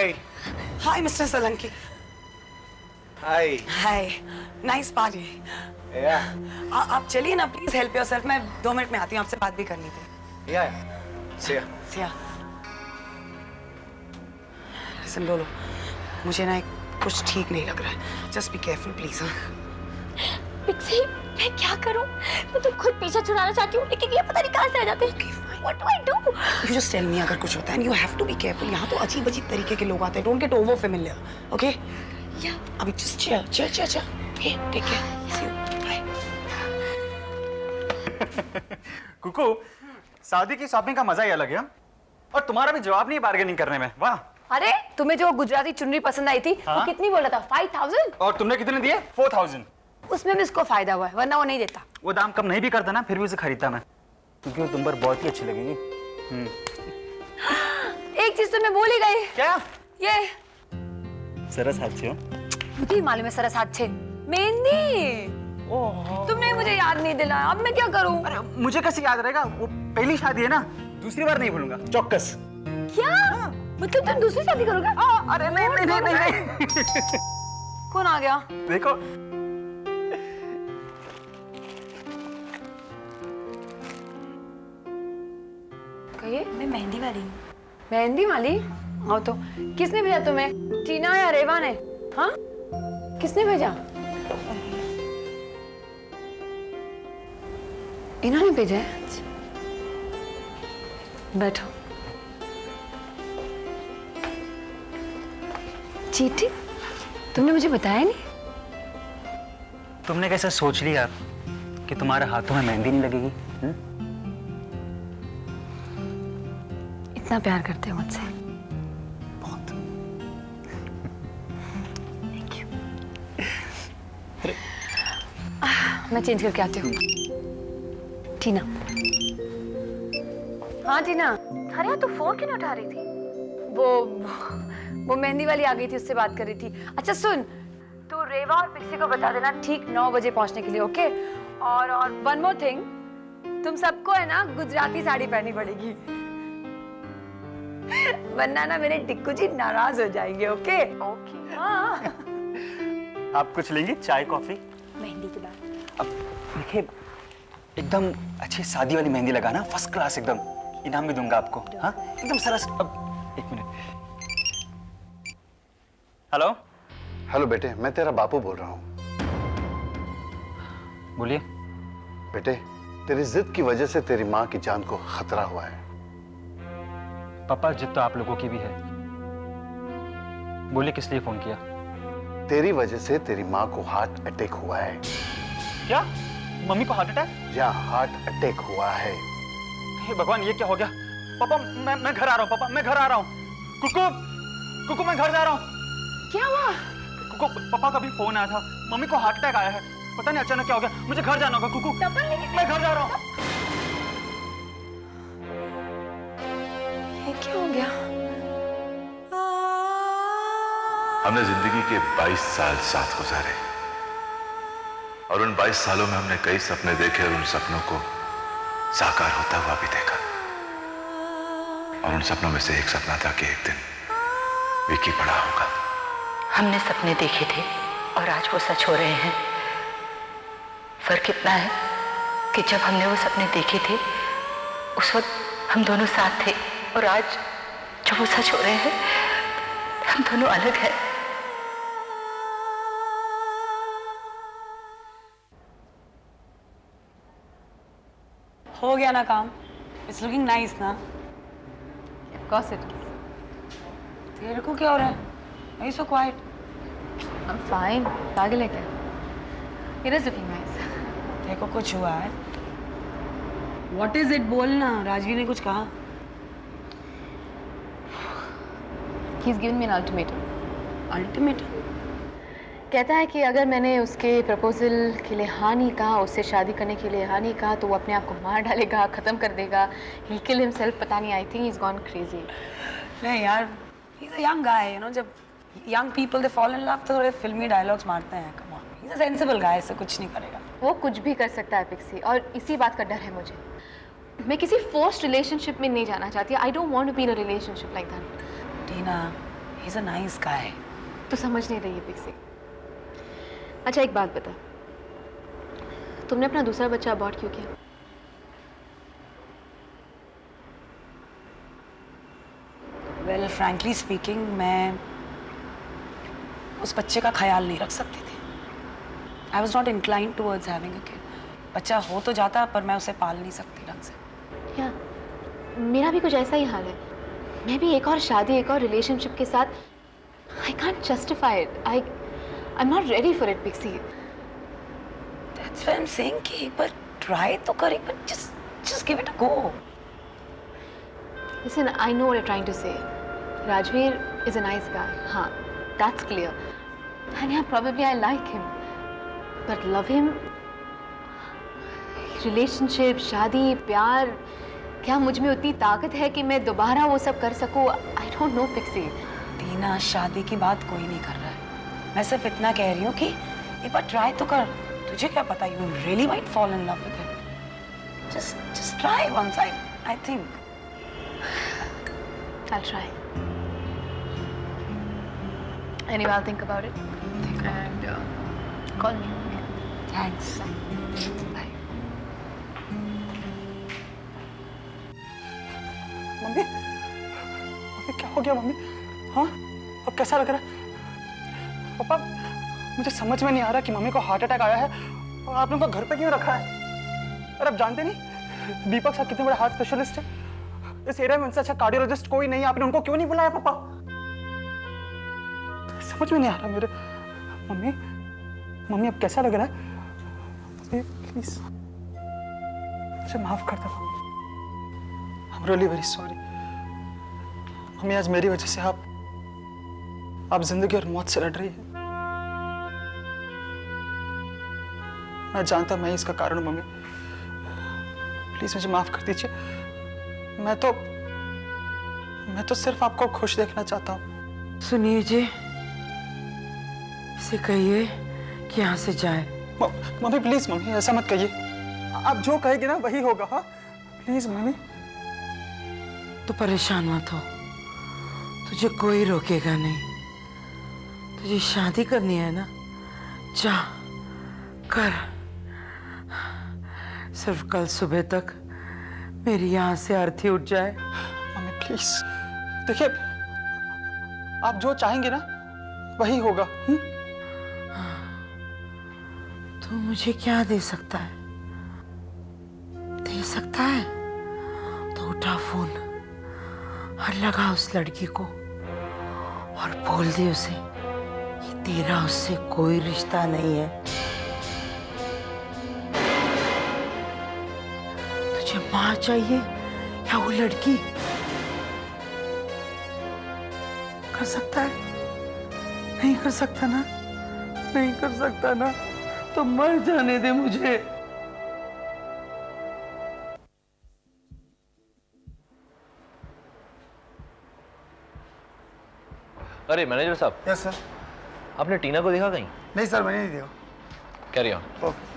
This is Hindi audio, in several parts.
Hi. Hi, Mr. Solanki. Hi. Hi. Nice party. Yeah. आप चलिए ना, प्लीज हेल्प योरसेल्फ। मैं 2 मिनट में आती हूँ, आपसे बात भी करनी थी। Yeah. See ya. Siya, listen बोलो, मुझे ना कुछ ठीक नहीं लग रहा है। Just be careful please. Pixie, मैं क्या करूं? मैं तो खुद पीछे छुड़ाना चाहती हूँ, लेकिन ये पता नहीं कहाँ से आ जाते हैं। What do I do? You just tell me अगर कुछ होता है, and you have to be careful। यहाँ तो अजीब-अजीब तरीके के लोग आते हैं। Don't get over familiar, okay? Yeah. अभी just chill. Okay, take care. See you. Bye. Kuku, शादी की शॉपिंग का मजा ही अलग है। और तुम्हारा भी जवाब नहीं बार्गेनिंग करने में। वाह। अरे तुम्हें जो गुजराती चुन्नी पसंद आई थी, हाँ? वो कितनी बोला था? 5000? और तुमने कितने दिए? 4000। उसमें भी इसको फायदा हुआ है, वरना वो नहीं देता। वो दाम कम नहीं भी करता ना, फिर भी उसे खरीदता मैं, क्योंकि वो तुम पर बहुत ही अच्छी लगेगी। एक चीज तो मैं भूल ही गई। क्या? ये सरस हाथ से हो। मुझे ही मालूम है सरस हाथ से। मेहंदी। तुमने मुझे याद नहीं दिलाया, अब मैं क्या करूं? अरे मुझे कैसे याद रहेगा? वो पहली शादी है ना, दूसरी बार नहीं भूलूंगा, चौकस। क्या? मतलब तुम दूसरी शादी करोगे? अरे नहीं। कौन आ गया? देखो। कहिए। मैं मेहंदी वाली हूँ। मेहंदी वाली? आओ तो। किसने भेजा तुम्हें? टीना या रेवा ने? हाँ? किसने भेजा? इन्होंने भेजा है? बैठो। चीटी? तुमने मुझे बताया नहीं? तुमने कैसे सोच लिया कि तुम्हारे हाथों में मेहंदी नहीं लगेगी? इतना प्यार करते हो मुझसे? बहुत। Thank you. मैं चेंज करके आती हूँ। टीना। हाँ टीना। अरे यार, तू फोन क्यों नहीं उठा रही थी? वो मेहंदी वाली आ गई थी, उससे बात कर रही थी। अच्छा सुन, तू रेवा और पिक्सी को बता देना ठीक 9 बजे पहुंचने के लिए, ओके? और वन मोर थिंग, तुम सबको है ना गुजराती साड़ी पहननी पड़ेगी, वरना ना मेरे टिक्कू जी नाराज हो जाएंगे, ओके? ओके। हाँ। आप कुछ लेंगी? चाय कॉफी? मेहंदी के बाद। अब देखिए, एकदम अच्छी शादी वाली मेहंदी लगाना, फर्स्ट क्लास एकदम। इनाम भी दूंगा आपको। हाँ, एकदम सरस। अब 1 मिनट। हेलो। हेलो बेटे, मैं तेरा बापू बोल रहा हूँ। बोलिए। बेटे, तेरी जिद की वजह से तेरी माँ की जान को खतरा हुआ है। पापा, जिद तो आप लोगों की भी है। बोलिए, किस लिए फोन किया? तेरी वजह से तेरी माँ को हार्ट अटैक हुआ है। क्या? मम्मी को हार्ट अटैक? या हार्ट अटैक हुआ है। हे भगवान, ये क्या हो गया? पापा, मैं घर आ रहा हूँ। पापा, मैं घर आ रहा हूँ। कुकू, मैं घर जा रहा हूँ। क्या हुआ? कुकू, पापा का भी फोन आया था, मम्मी को हार्ट अटैक आया है। पता नहीं अचानक क्या हो गया। मुझे घर जाना होगा। कुकू, मैं घर जा रहा हूँ। ये क्या हो गया? हमने जिंदगी के 22 साल साथ गुजारे और उन 22 सालों में हमने कई सपने देखे और उन सपनों को साकार होता हुआ भी देखा। और उन सपनों में से एक सपना था कि एक दिन विकी बड़ा होगा। हमने सपने देखे थे और आज वो सच हो रहे हैं। फर्क इतना है कि जब हमने वो सपने देखे थे उस वक्त हम दोनों साथ थे, और आज जब वो सच हो रहे हैं हम दोनों अलग हैं। हो गया ना काम? इट्स लुकिंग नाइस ना? Of course it is. तेरे को क्या हो रहा है? Why you so quiet? I'm fine. पागल है क्या? It is looking nice. तेरे को कुछ हुआ है? What is it? बोल ना। राजवीर ने कुछ कहा? He's given me an ultimatum. Ultimatum? कहता है कि अगर मैंने उसके प्रपोजल के लिए हाँ नहीं कहा, उससे शादी करने के लिए हाँ नहीं कहा, तो वो अपने आप को मार डालेगा, खत्म कर देगा। He'll kill himself, पता नहीं। I think he's gone crazy. नहीं यार, he's a young guy, you know, जब young people they fall in love तो थोड़े फिल्मी डायलॉग्स मारते हैं। Come on, he's a sensible guy, ऐसे कुछ नहीं करेगा। वो कुछ भी कर सकता है पिक्सी, और इसी बात का डर है मुझे। मैं किसी फोर्स्ड रिलेशनशिप में नहीं जाना चाहती। I don't want to be in a relationship like that. Tina, He's a nice guy. तू समझ नहीं रही है पिक्सी। अच्छा एक बात बता, तुमने अपना दूसरा बच्चा अबॉर्ट क्यों किया? Well, frankly speaking, मैं उस बच्चे का ख्याल नहीं रख सकती थी। I was not inclined towards having a kid. बच्चा हो तो जाता पर मैं उसे पाल नहीं सकती ढंग से। या मेरा भी कुछ ऐसा ही हाल है। मैं भी एक और शादी, एक और रिलेशनशिप के साथ I can't justify it. I'm not ready for it, Pixie. That's why I'm saying कि एक बार try तो कर, एक बार just give it a go. Listen, I know what you're trying to say. Rajveer is a nice guy. हाँ, that's clear. And yeah, probably I like him. But love him? Relationship, शादी, प्यार, क्या मुझ में उतनी ताकत है कि मैं दोबारा वो सब कर सकूं? I don't know, Pixie. टीना, शादी की बात कोई नहीं कर रहा है। मैं सिर्फ इतना कह रही हूँ कि एक बार ट्राई तो कर। तुझे क्या पता, you really might fall in love with him. Just try once, I think. I'll try. Anyway, I'll think about it. And call me. Thanks. Bye. Mummy, mummy क्या हो गया मम्मी? हाँ, अब कैसा लग रहा है? पापा, मुझे समझ में नहीं आ रहा कि मम्मी को हार्ट अटैक आया है और आप लोगों को घर पे क्यों रखा है? और आप जानते नहीं दीपक साहब कितने बड़े हार्ट स्पेशलिस्ट हैं? इस एरिया में उनसे अच्छा कार्डियोलॉजिस्ट कोई नहीं है, आपने उनको क्यों नहीं बुलाया पापा? समझ में नहीं आ रहा मेरे। मम्मी, मम्मी अब कैसा लग रहा है? प्लीज मुझे माफ कर दो mummy. I'm really very sorry। Mummy आज मेरी वजह से आप जिंदगी और मौत से लड़ रही है। मैं जानता मैं ही इसका कारण हूं मम्मी। प्लीज मुझे माफ कर दीजिए। मैं तो सिर्फ आपको खुश देखना चाहता हूँ। सुनिए जी, इसे कहिए कि यहाँ से जाए। मम्मी प्लीज, मम्मी ऐसा मत कहिए। आप जो कहेगी ना वही होगा। हाँ प्लीज मम्मी। तो परेशान मत हो, तुझे कोई रोकेगा नहीं। तुझे शादी करनी है ना, जा कर। सिर्फ कल सुबह तक मेरी यहाँ से अर्थी उठ जाए। मम्मी प्लीज, देखिए आप जो चाहेंगे ना वही होगा। तू मुझे क्या दे सकता है? दे सकता है तो उठा फोन और लगा उस लड़की को और बोल दे उसे कि तेरा उससे कोई रिश्ता नहीं है। तुझे माँ चाहिए या वो लड़की? कर सकता है? नहीं कर सकता ना? नहीं कर सकता ना? तो मर जाने दे मुझे। अरे मैनेजर साहब। Yes sir. आपने टीना को देखा कहीं? नहीं सर, मैंने नहीं देखा। Carry on. Okay.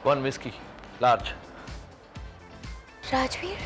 1 whiskey, large। Rajveer,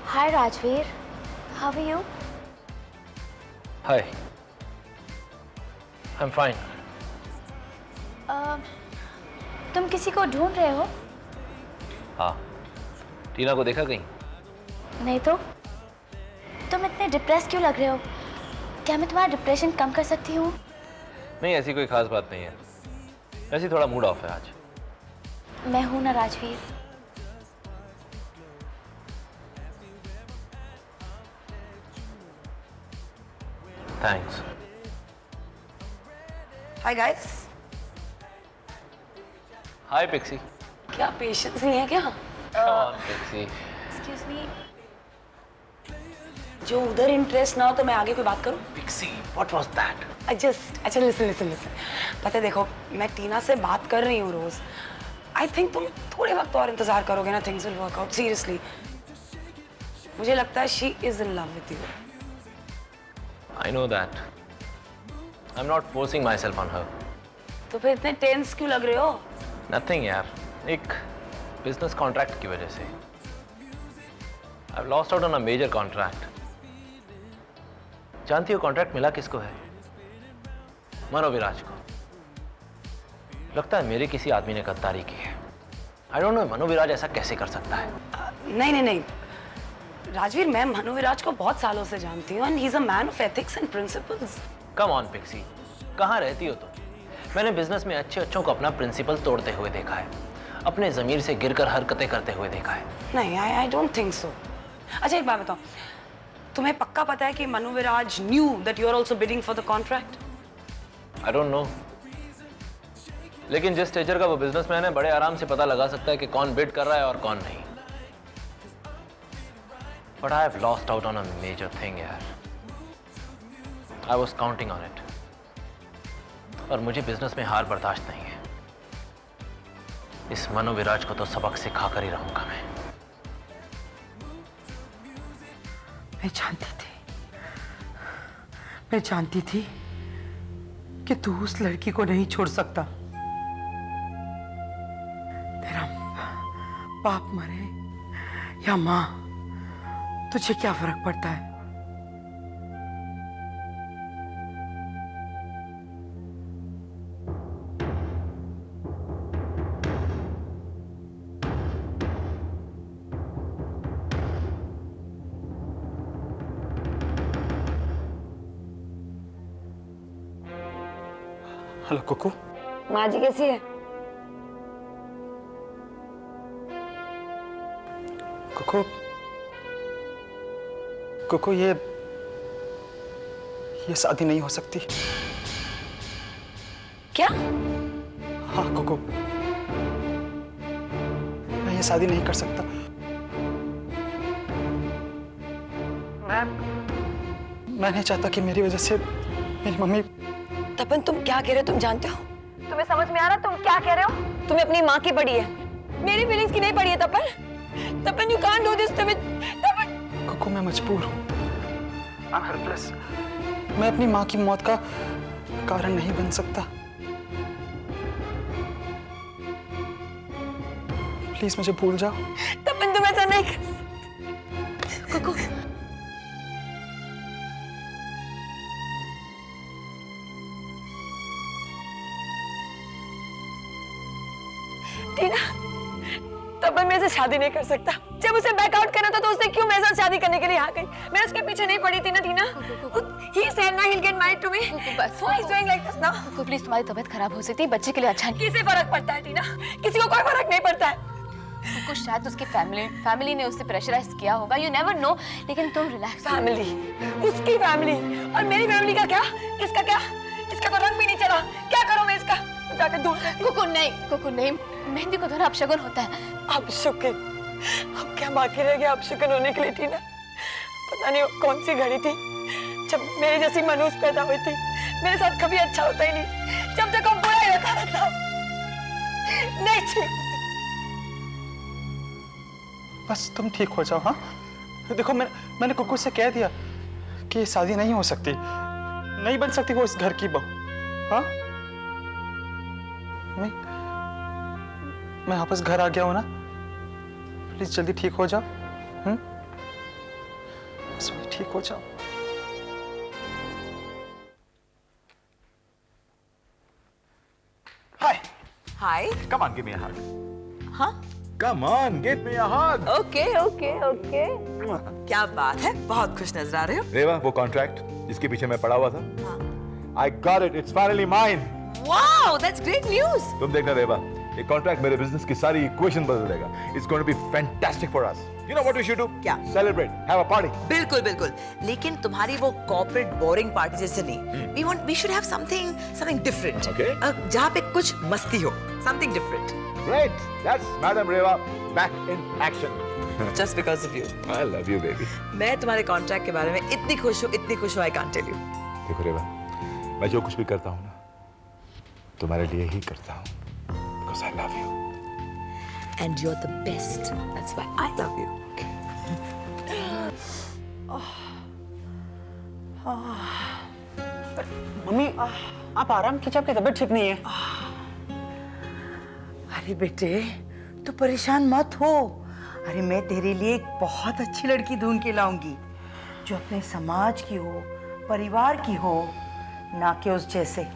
hi Rajveer, how are you? Hi, I am fine. तुम किसी को ढूंढ रहे हो? हाँ, टीना को देखा कहीं? नहीं तो। तुम इतने डिप्रेस क्यों लग रहे हो? क्या मैं तुम्हारा डिप्रेशन कम कर सकती हूँ? नहीं, ऐसी कोई खास बात नहीं है, ऐसी थोड़ा मूड ऑफ है आज। मैं हूं ना Rajveer. Thanks. Hi guys. Hi Pixie. क्या पेशेंस नहीं है क्या? Come on Pixie. Excuse me. जो उधर इंटरेस्ट ना हो तो मैं आगे कोई बात करूं? Pixie, what was that? अच्छा लिसन। पता है देखो, मैं टीना से बात कर रही हूँ रोज। आई थिंक तुम थोड़े वक्त और इंतजार करोगे ना, things will work out. Seriously मुझे लगता है she is in love with you. I know that. I am not forcing my self on her. तो फिर इतने टेंस क्यों लग रहे हो? नथिंग यार, एक बिजनेस कॉन्ट्रैक्ट की वजह से। I've lost out on a major contract. जानती हो कॉन्ट्रैक्ट मिला किसको है? मनोविराज को। लगता है मेरे किसी आदमी ने गद्दारी की है। I don't know मनोविराज ऐसा कैसे कर सकता है। नहीं नहीं नहीं राजवीर, मैं मनोविराज को बहुत सालों से जानती हूँ, and he is a man of ethics and principles. Come on Pixie, कहाँ रहती हो तुम? मैंने बिजनेस में अच्छे अच्छों को अपना प्रिंसिपल तोड़ते हुए देखा है, अपने जमीर से गिरकर हरकतें करते हुए देखा है। नहीं, आई डोंट थिंक सो। अच्छा एक बात बताओ, तुम्हें पक्का पता है कि Manoviraj knew that you are also bidding for the contract? I don't know, लेकिन जिस स्टेजर का वो बिजनेसमैन है, बड़े आराम से पता लगा सकता है कि कौन बिड कर रहा है और कौन नहीं। But I have lost out on a major thing यार। I was counting on it, और मुझे बिजनेस में हार बर्दाश्त नहीं है। इस मनोविराज को तो सबक सिखा कर ही रहूंगा मैं। मैं जानती थी कि तू उस लड़की को नहीं छोड़ सकता। तेरा बाप मरे या मां, तुझे क्या फर्क पड़ता है? हेलो कुकू। माँ जी कैसी है? कुकू, कुकू ये शादी नहीं हो सकती। क्या? हाँ कुकू, मैं ये शादी नहीं कर सकता। मैं नहीं चाहता कि मेरी वजह से मेरी मम्मी। तपन तुम क्या कह रहे हो? तुम जानते हो? तुम्हें समझ में आ रहा तुम क्या कह रहे हो? तुम्हें अपनी माँ की पड़ी है, मेरी फीलिंग्स की नहीं पड़ी है। Tapan, Tapan you can't do this to me. Tapan Kuku, मैं मजबूर हूँ। I'm helpless. मैं अपनी माँ की मौत का कारण नहीं बन सकता। प्लीज मुझे भूल जाओ। तपन तुम ऐसा नहीं कर। कुकू टीना, तपन मेरे से शादी नहीं कर सकता। जब उसे बैकआउट करना था तो उसने क्यों मेरे साथ शादी करने के लिए आ गई? मैं उसके पीछे नहीं पड़ी थी ना टीना। He said ना he'll get married to me. Why is doing like this now? Kuku please, तुम्हारी तबीयत खराब हो सकती है, बच्चे के लिए अच्छा नहीं। किसे फर्क पड़ता है टीना? किसी को कोई फर्क नहीं पड़ता है। कुकू शायद उसकी फैमिली ने उसे प्रेशराइज किया होगा, यू नेवर नो। लेकिन तुम रिलैक्स। फैमिली, उसकी फैमिली और मेरी फैमिली का क्या? इसका क्या? इसका तो रंग भी नहीं चला। क्या करूं मैं इसका? जाके दूर। कुकू नहीं, कुकू नहीं, मेहंदी को धोना अपशगुन होता है। अपशगुन? अब क्या बाकी रह गया अपशगुन होने के लिए टीना? पता नहीं कौन सी घड़ी थी जब मेरे जैसी मनुष्य पैदा हुई थी। मेरे साथ कभी अच्छा होता ही नहीं, जब देखो बुरा ही होता रहता। नहीं ठीक। बस तुम ठीक हो जाओ। हाँ देखो, मैंने कुकू से कह दिया कि शादी नहीं हो सकती, नहीं बन सकती वो इस घर की बहू। हाँ मैं वापस घर आ गया हूं ना, प्लीज जल्दी ठीक हो जाओ। बस ठीक हो जाओ। Hi. Hi. Come on, give me a hug. हाँ? Come on, give me a hug. Okay, okay, okay. क्या बात है, बहुत खुश नजर आ रहे हो। रेवा, वो कॉन्ट्रैक्ट जिसके पीछे मैं पड़ा हुआ था, I got it. It's finally mine. Wow, that's great news. तुम देखना रेवा, ये कॉन्ट्रैक्ट मेरे बिजनेस की सारी इक्वेशन बदल देगा। It's going to be fantastic for us. You know what we should do? क्या? Celebrate, have a party. बिल्कुल बिल्कुल, लेकिन तुम्हारी वो कॉर्पोरेट बोरिंग पार्टी जैसे नहीं। We should have something different. Okay. जहाँ पे कुछ मस्ती हो, something different. Great. That's Madam Reva back in action. Just because of you. I love you, baby. मैं तुम्हारे कॉन्ट्रैक्ट के बारे में इतनी खुश हूँ, I can't tell you. देखो रेवा, मैं जो कुछ भी करता हूँ ना, तुम्हारे लिए ही करता हूँ, because I love you. And you're the best. That's why I love you. Mummy आप आराम कीजिए, आपकी तबीयत ठीक नहीं है। अरे बेटे, तू परेशान मत हो। अरे मैं तेरे लिए एक बहुत अच्छी लड़की ढूंढ के लाऊंगी जो अपने समाज की हो, परिवार की हो, ना कि उस जैसे।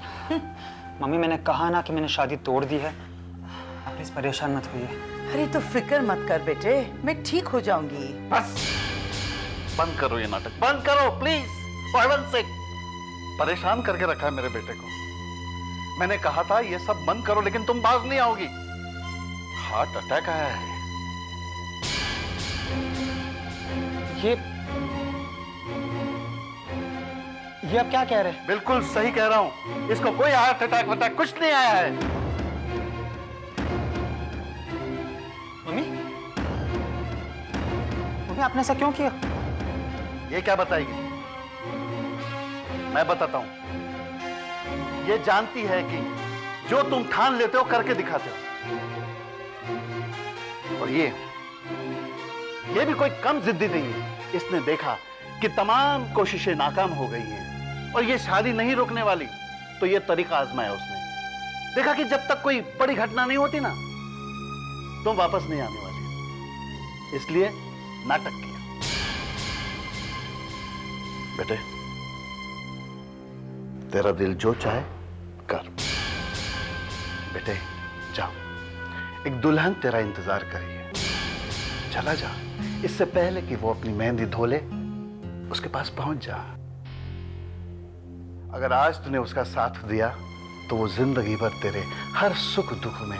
मम्मी मैंने कहा ना कि मैंने शादी तोड़ दी है, आप प्लीज परेशान मत होइए। अरे तो फिक्र मत कर बेटे, मैं ठीक हो जाऊंगी। बस बंद करो ये नाटक, बंद करो प्लीज, फॉर हेवन सेक। परेशान करके रखा है मेरे बेटे को। मैंने कहा था ये सब बंद करो, लेकिन तुम बाज नहीं आओगी। हार्ट अटैक आया है। ये आप क्या कह रहे हैं? बिल्कुल सही कह रहा हूं, इसको कोई हार्ट अटैक वटैक कुछ नहीं आया है। मम्मी मम्मी आपने ऐसा क्यों किया? ये क्या बताएगी? मैं बताता हूं। ये जानती है कि जो तुम ठान लेते हो करके दिखाते हो। और ये भी कोई कम जिद्दी नहीं है। इसने देखा कि तमाम कोशिशें नाकाम हो गई हैं और ये शादी नहीं रुकने वाली, तो ये तरीका आजमाया उसने। देखा कि जब तक कोई बड़ी घटना नहीं होती ना, तो वापस नहीं आने वाली, इसलिए नाटक किया। बेटे, तेरा दिल जो चाहे कर। बेटे जाओ, एक दुल्हन तेरा इंतजार करी है, चला जा। इससे पहले कि वो अपनी मेहंदी धो ले, उसके पास पहुंच जा। अगर आज तूने उसका साथ दिया, तो वो जिंदगी भर तेरे हर सुख दुख में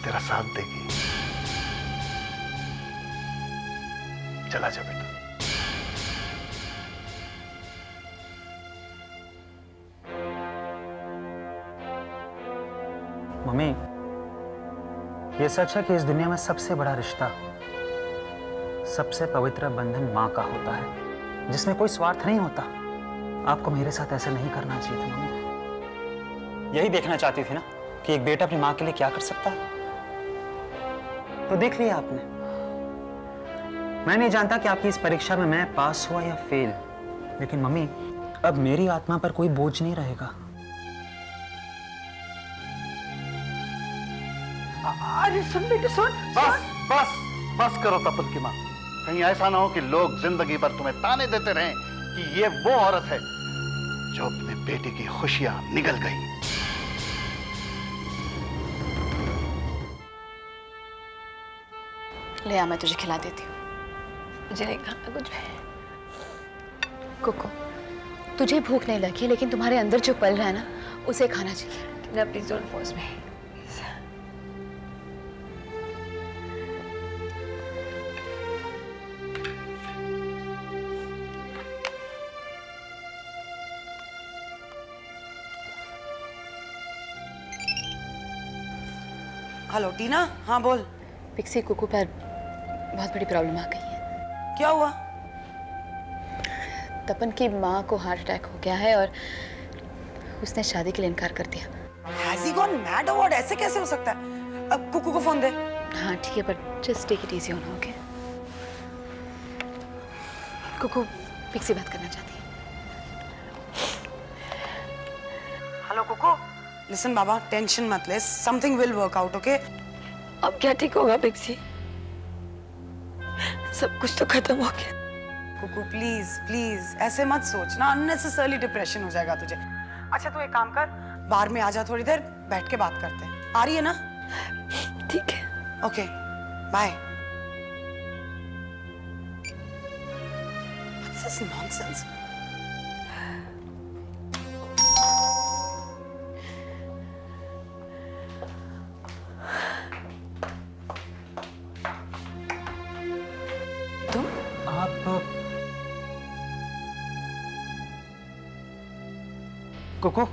तेरा साथ देगी। चला जा बेटा। मम्मी, ये सच है कि इस दुनिया में सबसे बड़ा रिश्ता, सबसे पवित्र बंधन माँ का होता है, जिसमें कोई स्वार्थ नहीं होता। आपको मेरे साथ ऐसा नहीं करना चाहिए था मम्मी। यही देखना चाहती थी ना कि एक बेटा अपनी माँ के लिए क्या कर सकता है, तो देख लिया आपने। मैं नहीं जानता कि आपकी इस परीक्षा में मैं पास हुआ या फेल, लेकिन मम्मी अब मेरी आत्मा पर कोई बोझ नहीं रहेगा। अरे सुन बेटे सुन। बस बस बस करो तपन की माँ। कहीं ऐसा ना हो कि लोग जिंदगी भर तुम्हें ताने देते रहें कि ये वो औरत है जो अपने बेटे की खुशियां निगल गई। ले आ, मैं तुझे खिला देती हूँ। मुझे नहीं खाना कुछ भी। कुकू, तुझे भूख नहीं लगी, लेकिन तुम्हारे अंदर जो पल रहा है ना, उसे खाना चाहिए। Please don't force me. Hello Tina, हाँ बोल। पिक्सी, कुकू पर बहुत बड़ी प्रॉब्लम आ गई है। क्या हुआ? तपन की माँ को हार्ट अटैक हो गया है और उसने शादी के लिए इनकार कर दिया। Has he gone mad or what? ऐसे कैसे हो सकता है? अब कुकू को फोन दे। हाँ ठीक है, पर just take it easy on, okay? Kuku, Pixie बात करना चाहती है। हेलो कुकू, लिसन बाबा, टेंशन मत ले, something will work out, okay? अब क्या ठीक होगा पिक्सी? सब कुछ तो खत्म हो गया। कुकू प्लीज प्लीज ऐसे मत सोच ना, अननेसेसरली डिप्रेशन हो जाएगा तुझे। अच्छा तू एक काम कर, बाहर में आ जा, थोड़ी देर बैठ के बात करते हैं। आ रही है ना? ठीक है, okay bye. What's this nonsense? तुम? आप कोको,